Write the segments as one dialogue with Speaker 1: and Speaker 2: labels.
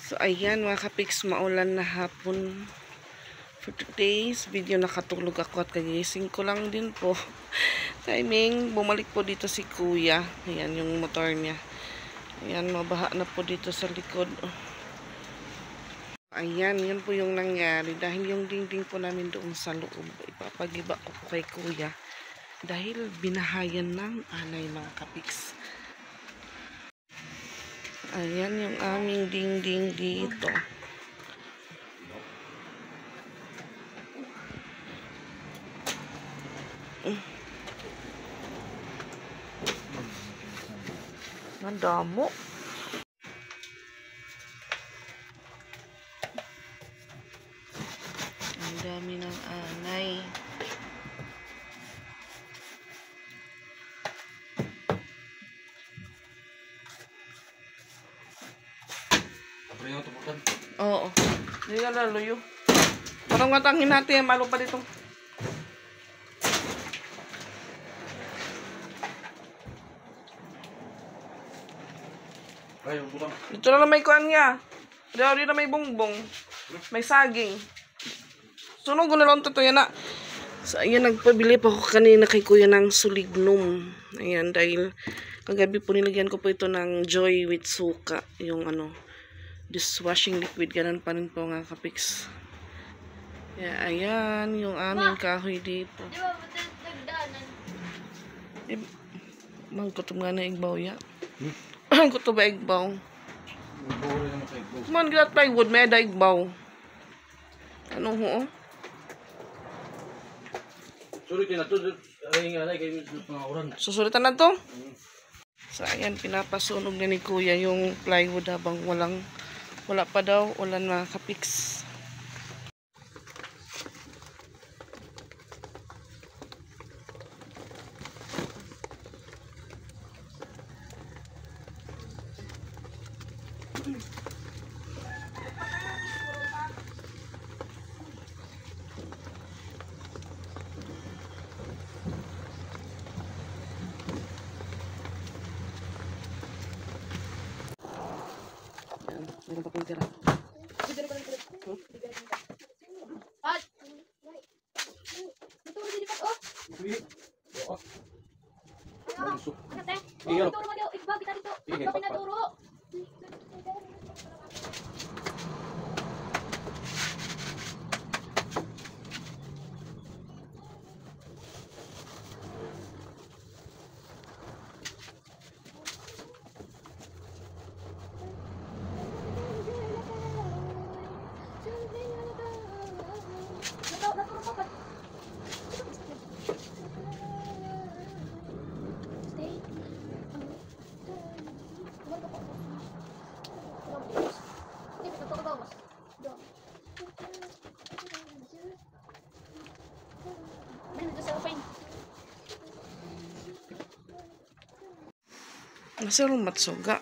Speaker 1: So ayan mga kapiks, maulan na hapon. For today's video, nakatulog ako at kagising ko lang din po. Timing, bumalik po dito si kuya. Ayan yung motor niya. Ayan, mabaha na po dito sa likod. Ayan, yan po yung nangyari. Dahil yung dingding po namin doon sa loob, ipapagiba ko po kay kuya. Dahil binahayan ng anay mga kapiks. Ayan yung aming dingding dito. Ang damo. Ang dami ng anay. Oo. Hindi ka laluyo. Parang matangin natin. Malo pa dito. Dito na lang may kuan niya. Dito na may bongbong. May saging. Sunog ko na lang ito yan na. So, ayan, nagpabili pa ako kanina kay kuya ng sulignum. Ayan, dahil kagabi po nilagyan ko po ito ng Joy with suka. Yung ano, dishwashing liquid. Ganun pa rin po nga kapiks. Yeah, ayan, yung aming kahoy dito.
Speaker 2: Di ba, ba't nagdaanan?
Speaker 1: Mangkutom nga na igbaw ya. Kutob ba igbaw? Man, gilat plywood, may ada igbaw. Ano ho?
Speaker 3: Sulitin na to.
Speaker 1: Susulitan na to? So, ayan, pinapasunog na ni kuya yung plywood habang wala pa daw ulan mga kapiks. Meron pa pong tira.
Speaker 2: Pat! Ito mo dilipat, oh! Ate, ituro mo daw, igbag kita dito. Igbag pinaturo.
Speaker 1: Nasa rumat suga.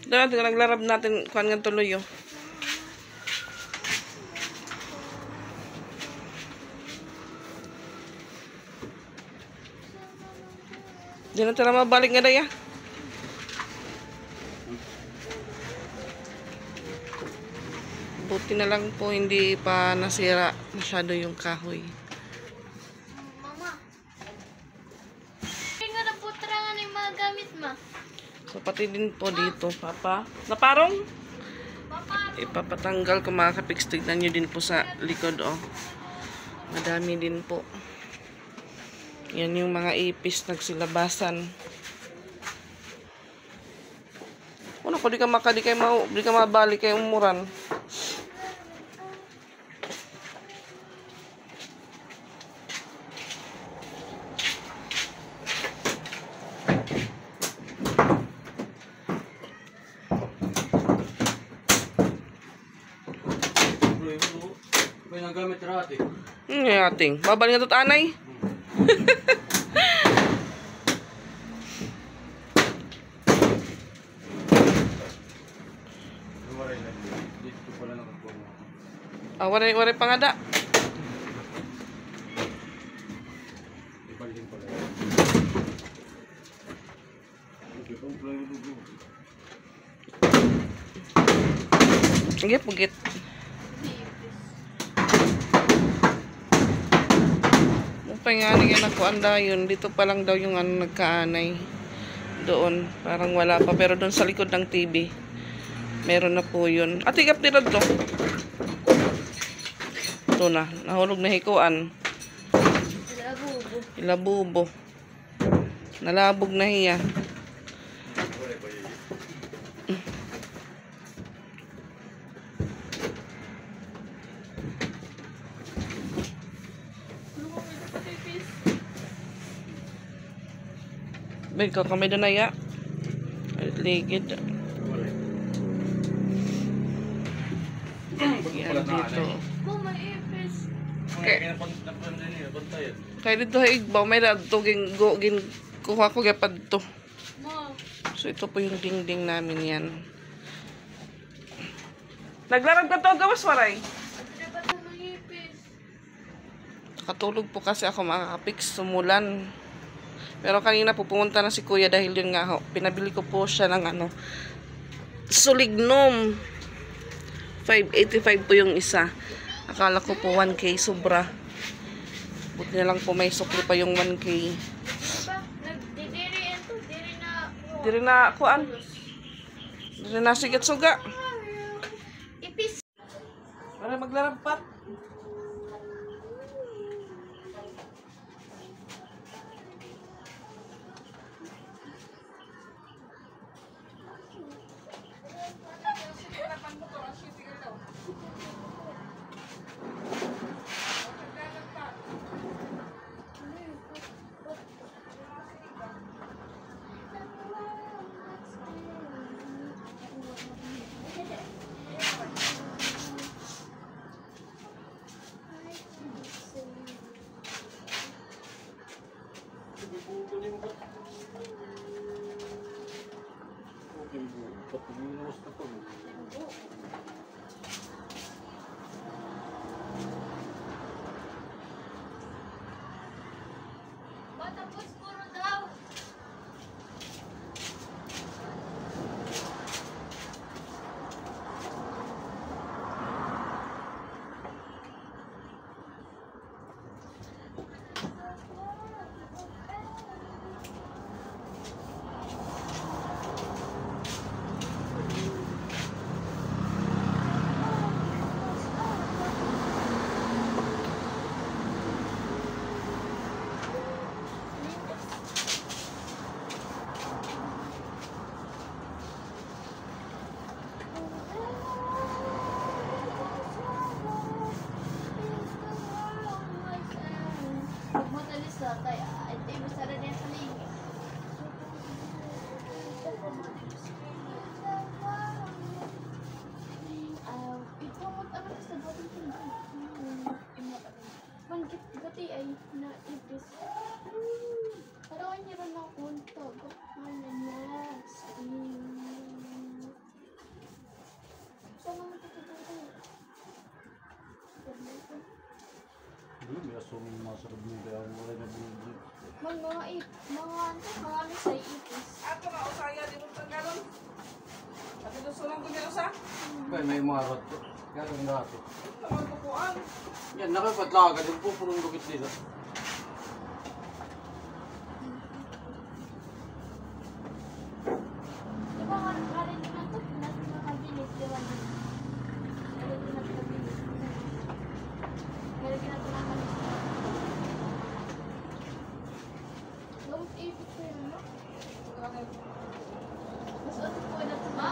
Speaker 1: Dahil naglarab natin kuhan nga tuloy oh. Di na tala mabalik nga daya. Buti na lang po hindi pa nasira masyado yung kahoy. So, pati din po dito, Papa. Naparong? Ipapatanggal ko mga kapiks. Tignan nyo din po sa likod, oh. Madami din po. Yan yung mga ipis nagsilabasan. Ano ko, di ka mabalik kay umuran.
Speaker 3: May nagamit rati.
Speaker 1: Ating. Babal nga ito anay.
Speaker 3: Dito pala nakakuha.
Speaker 1: Waray pangada.
Speaker 3: Ipang plywood bro.
Speaker 1: Sige, pugit. Nga ni nakuan daw yun. Dito pa lang daw yung ano nagkaanay. Doon. Parang wala pa. Pero doon sa likod ng TV. Meron na po yun. At higap nila to. Ito na. Nahulog na hikuan. Ilabubo. Nalabog na hiya. Ben, kau kami doon na ya. Ligid. Yan dito. Kaya dito ay igbaw. May radto gin kuha ko gapad to. So ito po yung dingding namin yan. Naglarag ka to gawas waray. Katulog po kasi ako makakapix sumulan. Pero kanina po pumunta na si kuya dahil yun nga ho, pinabili ko po siya ng ano, Sulignum. 585 po yung isa. Akala ko po 1K sobra. Buti na lang po may sukli pa yung 1K. Diri na kuan. Diri na sigat suga. Para maglarampat.
Speaker 2: Tapos puro daw. Gati ay na ipis. Pero niya rin ako punto. Ano na? Saan naman ito ito?
Speaker 3: May asuming masarap mo kaya wala na binigay.
Speaker 2: Mga ano sa ipis.
Speaker 1: Ato na usaya di mo tanggalon. At ito sunong ko niya sa.
Speaker 3: Kaya may marot. Kaya ang rato.
Speaker 1: Naman ko kuan.
Speaker 3: Yan, nakapatlaga. Yung po purong lukit dito.
Speaker 2: Di ba karin na ito? Nakabilis. Di ba? Meron kinatulakalis. Lump ipis ko yun, no? Mas oto po na ito ba?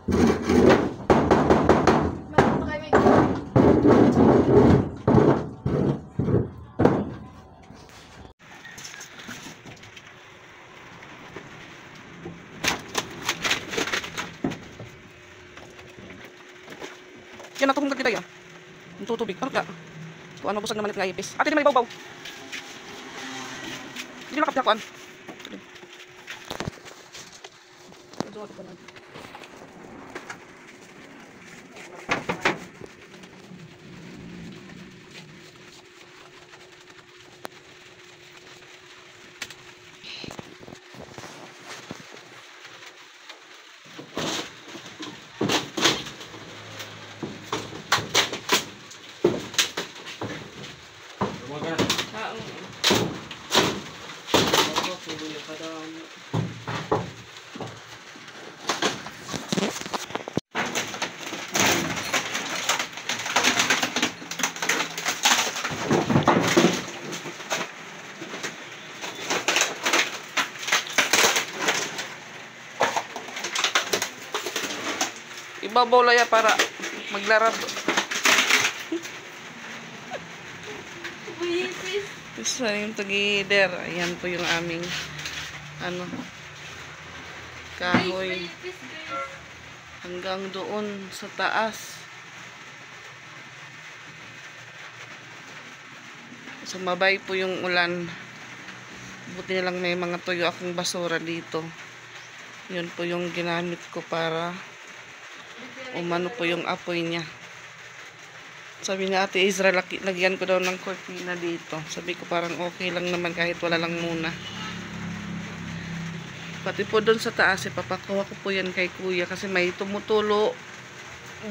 Speaker 2: Meron pa kayo may
Speaker 1: Yan ako kung kita yan. Ang tutubig. Ano ka? Kung ano busag naman ito nga ipis. Ate, di may baw-baw. Hindi na kapitakuan.
Speaker 3: Lumagan.
Speaker 1: Ibabaw laya para maglarab.
Speaker 2: buwipis.
Speaker 1: Isa yung together. Ayan po yung aming ano kahoy
Speaker 2: Buwipis, guys.
Speaker 1: hanggang doon sa taas. Sumabay po yung ulan. Buti na lang may mga tuyo akong basura dito. Yun po yung ginamit ko para umano po yung apoy niya. Sabi ni Ate Israel, lagyan ko daw ng cortina dito. Sabi ko parang okay lang naman kahit wala lang muna. Pati po doon sa taas, papakuha ko po yan kay Kuya kasi may tumutulo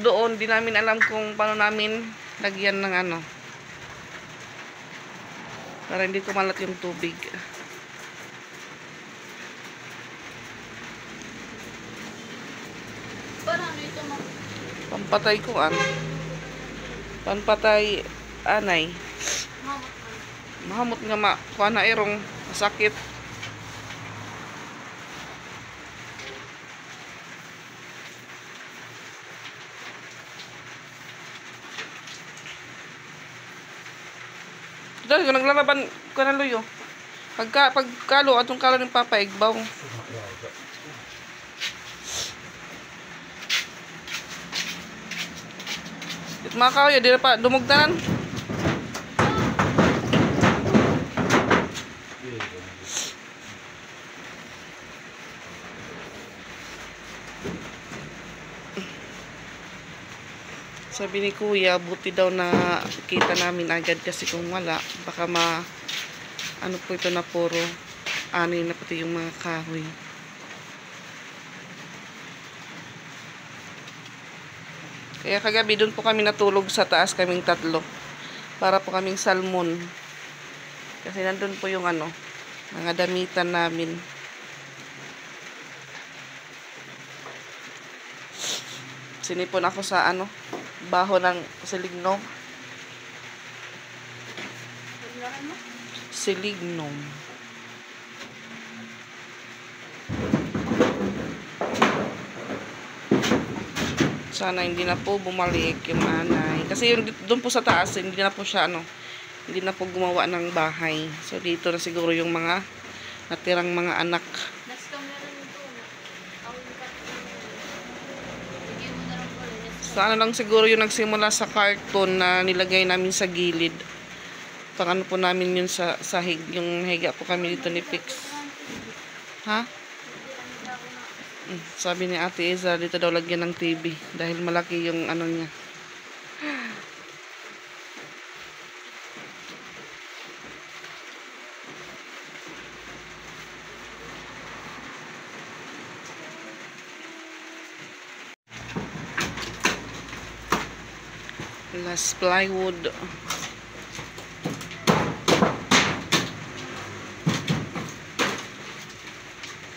Speaker 1: doon. Di namin alam kung paano namin lagyan ng ano. Para hindi kumalat yung tubig.
Speaker 2: Parang ano ito mo?
Speaker 1: Pampatay ko ano. Pampatay anay.
Speaker 2: Mamot man.
Speaker 1: Mahamot nga kuha na erong masakit. Dahil kung naglalaban ko na luyo. Pagkalo, atong kalo ng papa, igbaw. It mga kahoy, di na pa dumugdanan. Sabi ni Kuya, buti daw na kita namin agad kasi kung wala, baka ano po ito na puro ani na pati yung mga kahoy. Kaya kagabi doon po kami natulog sa taas, kaming tatlo. Para po kaming salmon. Kasi nandun po yung ano, mga damitan namin. Sinipon ako sa ano, baho ng silignom.
Speaker 2: Paglakan mo?
Speaker 1: Silignom. Sana hindi na po bumalik yung anay. Kasi yung doon po sa taas, hindi na po siya ano, hindi na po gumawa ng bahay. So dito na siguro yung mga natirang mga anak.
Speaker 2: Nas camera nito na. Ako yung bigyan mo na lang po.
Speaker 1: Sana lang siguro yung nagsimula sa carton na nilagay namin sa gilid. Pang ano po namin yun sa sahig, yung higa po kami dito ni Pix. Ha? Sabi ni Ate Isa, dito daw lagyan ng TV dahil malaki yung ano niya. Last plywood.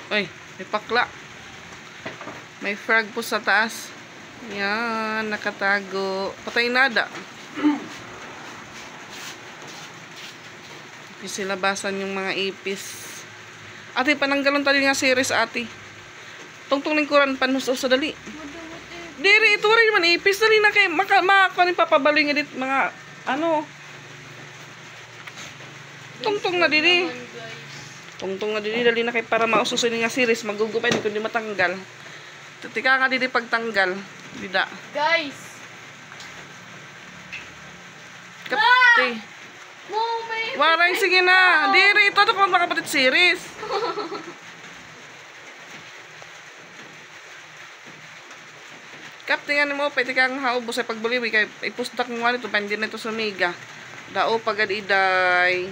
Speaker 1: Ay, may pakla. May frog po sa taas. Yan, nakatago. Patay nada. Isilabasan yung mga ipis. Ate, pananggalon tayo nga series, ate. Tungtong lingkuran, panus sa dali.
Speaker 2: Madumi
Speaker 1: Diri, ito rin man, ipis na rin na kayo. Makakuha papabaloy nga dit, mga, ano. Tungtong na diri.
Speaker 2: Naman, guys.
Speaker 1: Tungtong na diri, dali na kayo para maususin nga series. Magugupay, hindi kundi matanggal. Tika nga diri pagtanggal. Dida.
Speaker 2: Guys!
Speaker 1: Kapti.
Speaker 2: Mo, may...
Speaker 1: Waray, sige na. Diri, ito ko makapatit series. Kap, tingnan mo, pwede kang haubos sa pagbuliwi. Kaya ipustak mo nga nito, pa hindi na ito sumiga. Dao, pagadiday.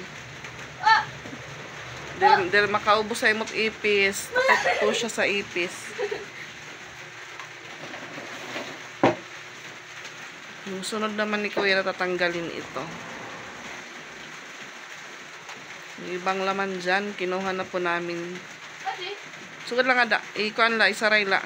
Speaker 1: Dahil makaubos sa imot ipis. Takot siya sa ipis. Yung sunod naman ni Kuya natatanggalin ito. Yung ibang laman dyan, kinuha na po namin.
Speaker 2: Ate?
Speaker 1: Sugad lang ada. Ikuan la, isaray la.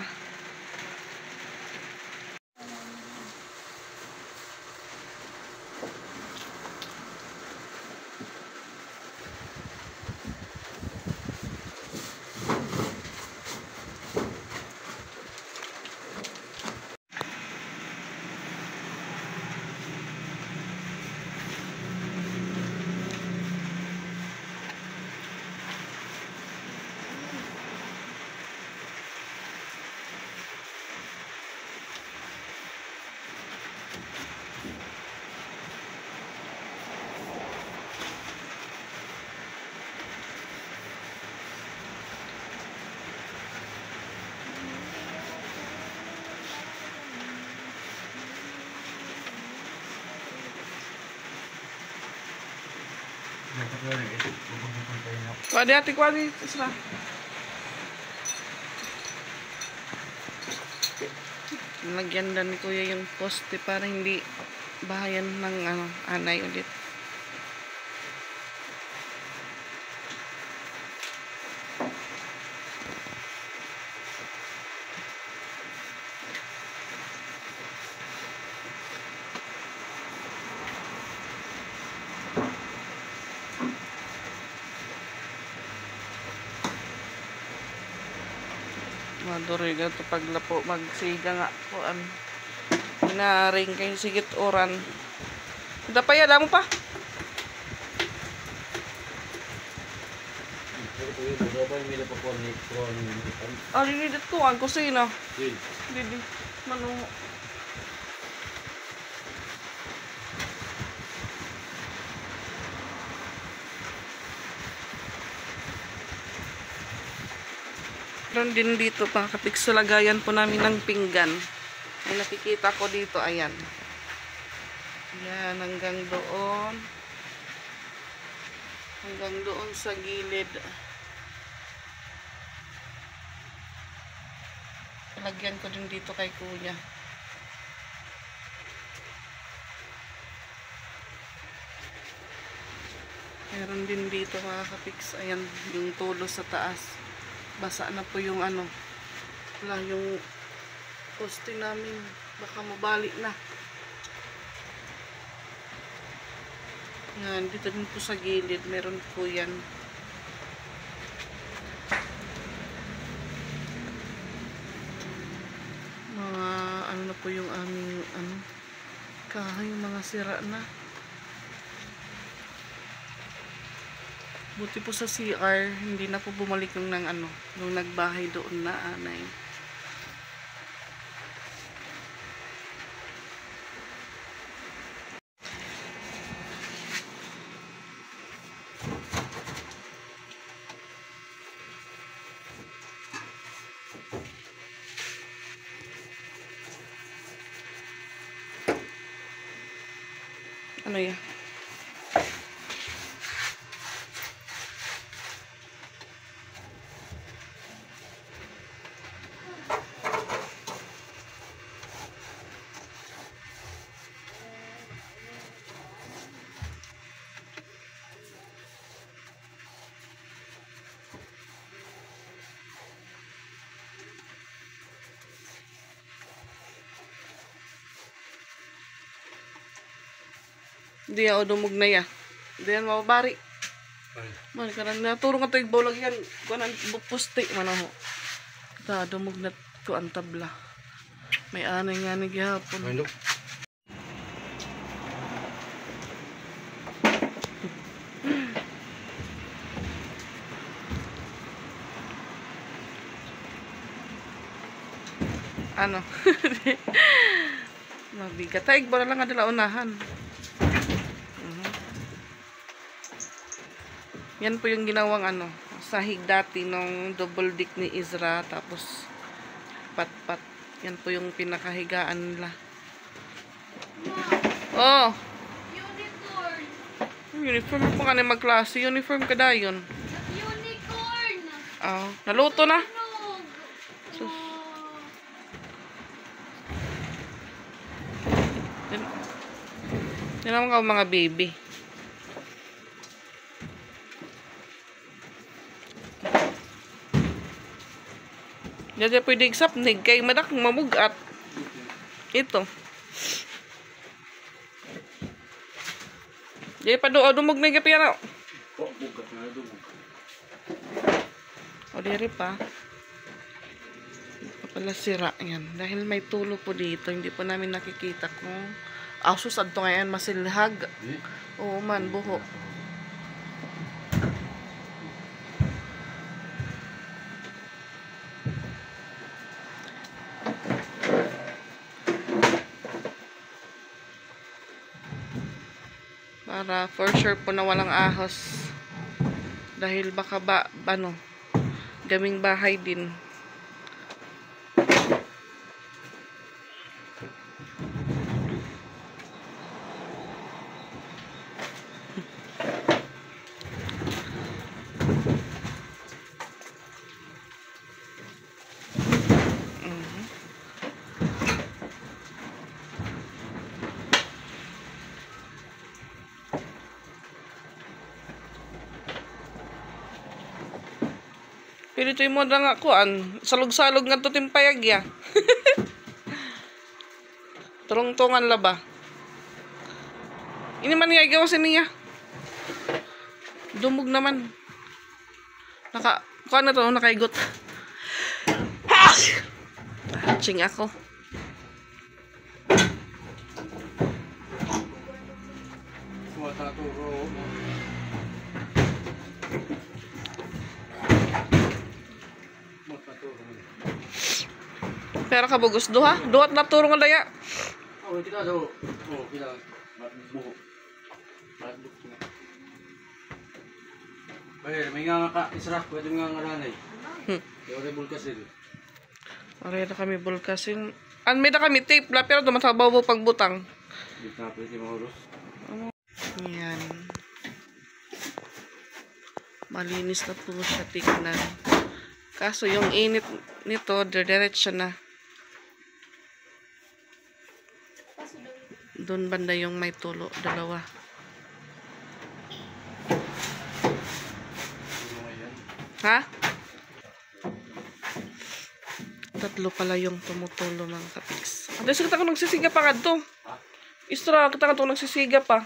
Speaker 1: Kuwadi ati, kuwadi. Isra. Nalagyan na ni Kuya yung poste para hindi bahayan ng anay ulit. Maduri ka ito paglapo, magsiga nga po. Inaring kayo sigit oran. Ito pa yan, mo pa. Linidit ko, ang kusina. Didi, manungo. Meron din dito pa, kapik sa lagayan po namin ng pinggan. Ay nakikita ko dito, ayan. Ayan, hanggang doon. Hanggang doon sa gilid. Lagyan ko din dito kay Kuya. Meron din dito mga kapiks. Ayan, yung tulo sa taas. Basa na po yung wala yung poste namin. Baka mabalik na. Yan, dito din po sa gilid. Meron po yan. Mga na po yung aming kahoy, mga sira na. Buti po sa CR, hindi na po bumalik yung nung nagbahay doon na anay. Ano yan? Hindi ako dumog na ya. Hindi yan mababari. Man, karang naturong ka ito yung bulag yan. Kuha ng pusti man ako. Ito, dumog na ko ang tabla. May anay nga nagyapon.
Speaker 3: Ay, no.
Speaker 1: Ano? Mabigat. Taig ba lang nga dila unahan. Yan po yung ginawang sahig dati nung double deck ni Ezra. Tapos pat-pat. Yan po yung pinakahigaan nila. Oh!
Speaker 2: Unicorn!
Speaker 1: Uniform po ka na magklase. Uniform ka dayon.
Speaker 2: Unicorn!
Speaker 1: Oh, naluto na.
Speaker 2: Nog!
Speaker 1: Sus. Yan naman ka mga baby. Hindi pwede igsapnig kay madak mamugat. Ito. Di pa doon dumog na gapi yan.
Speaker 3: Oh, bugat na dumog.
Speaker 1: O diri pa. Hindi pa pala sira yan. Dahil may tulo po dito, hindi po namin nakikita kung asus adto ngayon masilhag. Oo man, buho. Para for sure po na walang ahos. Dahil baka gaming bahay din. Pilitoy mo na nga kuan. Salog-salog nga to timpayag ya. Turong-tungan la ba? Ini man nga igawasin niya. Dumog naman. Kuan na to, nakaigot. Hatching ako.
Speaker 3: Mataturo mo.
Speaker 1: Pero kabugos duha. Duhat na turong daya.
Speaker 3: Oh, kita daw. Oh, kita. Buho. Matbuk na. Bay, may nga ka Ezra, pwede nga ngaranay. Yung bulkasin.
Speaker 1: Maray na kami bulkasin. May na kami tape la, pero tumatabaw mo pagbutang.
Speaker 3: Di na pwede mahulos.
Speaker 1: Yan. Malinis na po siya tignan. Kaso yung init nito, diretso na. Doon banda yung may tulo, dalawa. Ha? Tatlo pala yung tumutulo mga kapiks. At kita ko nagsisiga pa ka to. Istra, kita ko nagsisiga pa.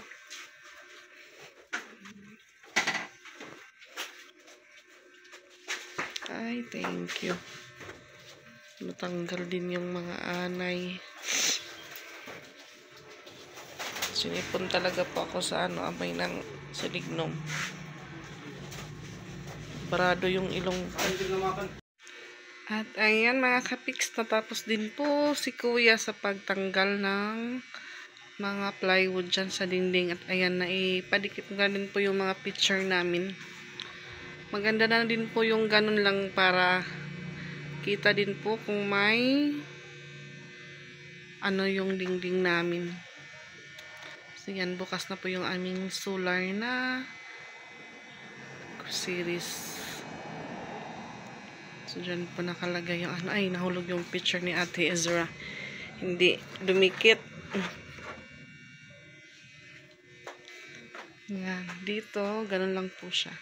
Speaker 1: Ay, thank you. Natanggal din yung mga anay. Sinipon talaga po ako sa amay ng silignom. Parado yung ilong. At ayan mga kapiks, natapos din po si Kuya sa pagtanggal ng mga plywood dyan sa dingding. At ayan, naipadikit nga din po yung mga picture namin. Maganda na din po yung ganun lang para kita din po kung may yung dingding namin. So yan, bukas na po yung aming solar na series. So dyan po nakalagay yung ay, nahulog yung picture ni Ate Ezra. Hindi dumikit. Yan, dito, ganun lang po siya.